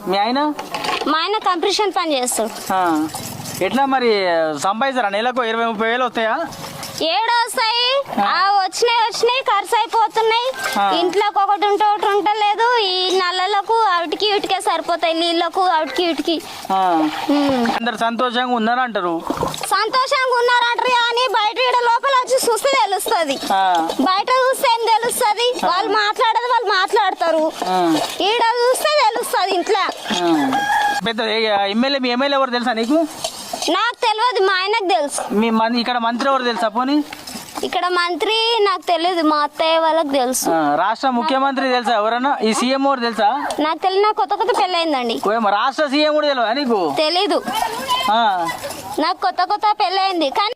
మీ ఆయన? మా ఆయన కంప్రెషన్ పని చేస్తాడు. ఎట్లా మరి సంపాదిస్తారా? నెలకు 20-30 వేలు వస్తాయా? ఏడు వస్తాయి, వచ్చినాయి ఖర్చు అయిపోతున్నాయి. ఇంట్లోకి ఒకటి ఉంటలేదు. ఈ నల్లలకు అవిటికి ఇటుకే సరిపోతాయి, నీళ్ళకు అవిటికి ఇటుకి. అందరు సంతోషంగా ఉన్నారంటారు. సంతోషంగా ఉన్నారంటారు కానీ బయట ఈడ లోపల వచ్చి చూస్తే తెలుస్తుంది. బయట చూస్తే ఏం తెలుస్తుంది? వాళ్ళు మాట్లాడదు, వాళ్ళు మాట్లాడతారు. ఈడ చూస్తే తెలుస్తుంది ఇంట్లో. పెద్ద ఎమ్మెల్యే, మీ ఎమ్మెల్యే ఎవరు తెలుసా నీకు? నాకు తెలియదు, మా ఆయనకు తెలుసు. మీ ఇక్కడ మంత్రి ఎవరు తెలుసా? పోనీ ఇక్కడ మంత్రి నాకు తెలియదు, మా అత్తయ్య వాళ్ళకి తెలుసు. రాష్ట్ర ముఖ్యమంత్రి తెలుసా ఎవరన్నా? ఈ సీఎం ఎవరు తెలుసా? నాకు తెలియదు, కొత్త పెళ్ళయిందండి. రాష్ట్ర సీఎం కూడా తెలియదా నీకు? తెలీదు, నాకు కొత్త పెళ్ళయింది కానీ